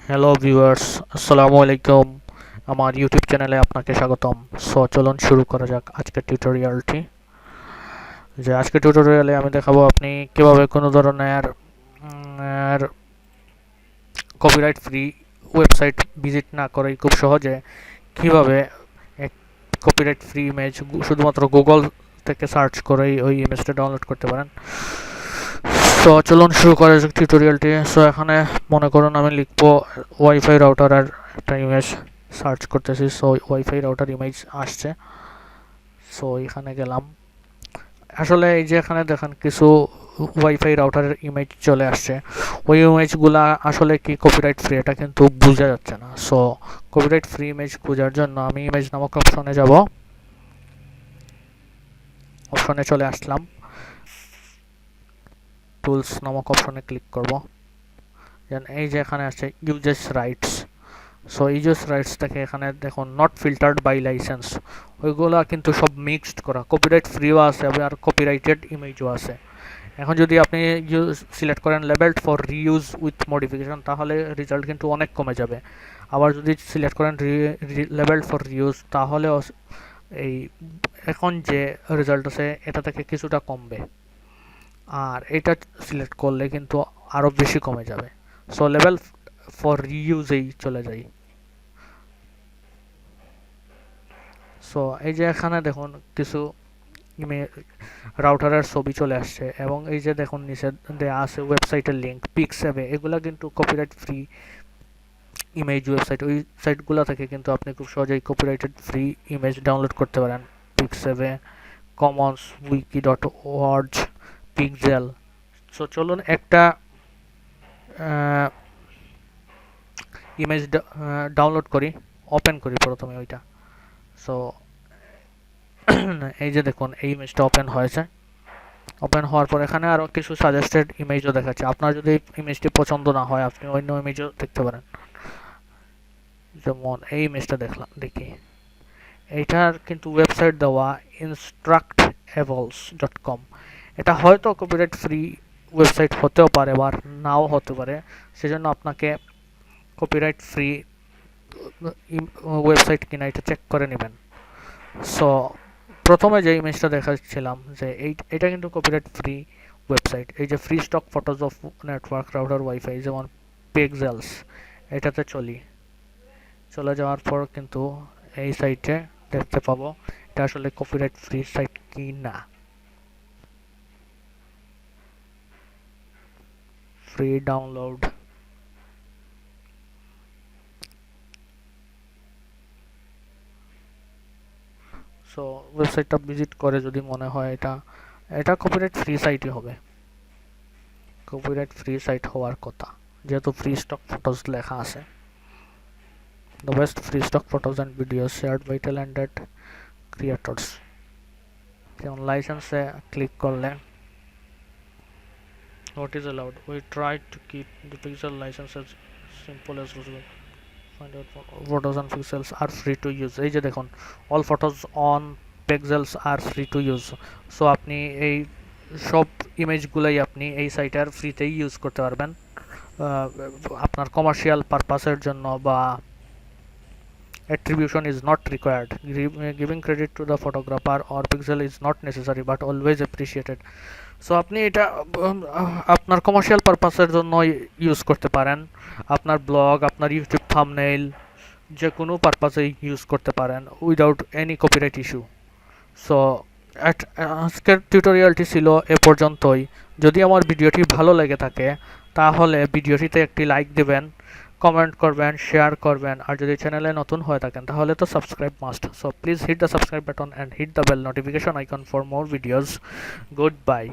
Hello viewers, আসসালামু আলাইকুম। আমার ইউটিউব চ্যানেলে আপনাকে স্বাগতম। চলুন শুরু করা যাক আজকের টিউটোরিয়ালটি। আজকের টিউটোরিয়ালে আমি দেখাবো আপনি কিভাবে কোনো ধরনের কপিরাইট ফ্রি ওয়েবসাইট ভিজিট না করে খুব সহজে কিভাবে এক কপিরাইট ফ্রি ইমেজ শুধুমাত্র গুগল থেকে সার্চ করেই ওই ইমেজটা ডাউনলোড করতে পারেন। চলুন শুরু করা যাক টিউটোরিয়ালটি। এখানে মনে করুন আমি লিখবো ওয়াইফাই রাউটারের একটা ইমেজ সার্চ করতেছি। ওয়াইফাই রাউটার ইমেজ আসছে। এখানে গেলাম। আসলে এই যে এখানে দেখেন কিছু ওয়াইফাই রাউটারের ইমেজ চলে আসছে। ওই ইমেজগুলা আসলে কি কপিরাইট ফ্রি এটা কিন্তু বোঝা যাচ্ছে না। কপিরাইট ফ্রি ইমেজ খোঁজার জন্য আমি ইমেজ নামক অপশনে যাব। অপশনে চলে আসলাম, টুলস নামক অপশনে ক্লিক করব। এই যে এখানে আছে ইউজেস রাইটস। ইউজেস রাইটস থেকে এখানে দেখুন নট ফিল্টার্ড বাই লাইসেন্স, ওইগুলো কিন্তু সব মিক্সড করা, কপিরাইট ফ্রিও আছে আর কপিরাইটেড ইমেজও আছে। এখন যদি আপনি সিলেক্ট করেন labelled for reuse with modification, তাহলে রেজাল্ট কিন্তু অনেক কমে যাবে। আবার যদি সিলেক্ট করেন লেবেলড ফর রিইউজ, তাহলে এই এখন যে রেজাল্ট আছে এটা থেকে কিছুটা কমবে। আর এটা সিলেক্ট করলে কিন্তু আরও বেশি কমে যাবে। লেভেল ফর রিইউজেই চলে যাই। এই যে এখানে দেখুন কিছু রাউটারের ছবি চলে আসছে এবং এই যে দেখুন নিচে দেওয়া আছে ওয়েবসাইটের লিঙ্ক পিক্সেভে। এগুলা কিন্তু কপিরাইট ফ্রি ইমেজ ওয়েবসাইট। ওই সাইটগুলো থেকে কিন্তু আপনি খুব সহজেই কপিরাইটেড ফ্রি ইমেজ ডাউনলোড করতে পারেন। পিক্সেভে, কমন্স, wiki.org, পিক্সেল। চলুন একটা ইমেজ ডাউনলোড করি, ওপেন করি প্রথমে ওইটা। এই যে দেখুন এই ইমেজটা ওপেন হয়েছে। ওপেন হওয়ার পর এখানে আরও কিছু সাজেস্টেড ইমেজও দেখাচ্ছে। আপনার যদি ইমেজটি পছন্দ না হয় আপনি অন্য ইমেজও দেখতে পারেন। যেমন এই ইমেজটা দেখি। এইটার কিন্তু ওয়েবসাইট দেওয়া instructables.com। এটা হয়তো কপিরাইট ফ্রি ওয়েবসাইট হতেও পারে বা নাও হতে পারে, সেজন্য আপনাকে কপিরাইট ফ্রি ওয়েবসাইট কিনা এটা চেক করে নেবেন। প্রথমে যে ইমেজটা দেখাচ্ছিলাম যে এটা কিন্তু কপিরাইট ফ্রি ওয়েবসাইট। এই যে free stock photos of network router wifi, যেমন পিক্সেলস, এটাতে চলে যাওয়ার পর কিন্তু এই সাইটে দেখতে পাবো এটা আসলে কপিরাইট ফ্রি সাইট কি না। ফ্রি ডাউনলোড, ওয়েবসাইটটা ভিজিট করে যদি মনে হয় এটা কপিরাইট ফ্রি সাইটই হবে। কপিরাইট ফ্রি সাইট হওয়ার কথা, যেহেতু ফ্রি স্টক ফটোজ লেখা আছে। The best free stock photos and videos shared by talented creators. যেমন লাইসেন্সে ক্লিক করলে what is allowed, we try to keep the pixel license as simple as possible. Find out photos and pixels are free to use. এই যে দেখুন all photos on pixels are free to use. আপনি এই সব ইমেজগুলাই আপনি এই সাইটের ফ্রিতেই use করতে পারবেন। আপনার কমার্শিয়াল পারপাসের জন্য বা attribution is not required. Giving credit to the photographer or pixel is not necessary but always appreciated. আপনি এটা আপনার কমার্শিয়াল পারপাসের জন্য ইউজ করতে পারেন। আপনার ব্লগ, আপনার ইউটিউব থাম্বনেইল, যে কোনো পারপাসে ইউজ করতে পারেন উইদাউট এনি কপিরাইট ইস্যু। আজকের টিউটোরিয়ালটি ছিল এ পর্যন্তই। যদি আমার ভিডিওটি ভালো লেগে থাকে তাহলে ভিডিওটিতে একটি লাইক দেবেন, কমেন্ট করবেন, শেয়ার করবেন, আর যদি চ্যানেলে নতুন হয়ে থাকেন তাহলে তো subscribe must. Please hit the subscribe button and hit the bell notification icon for more videos. Goodbye.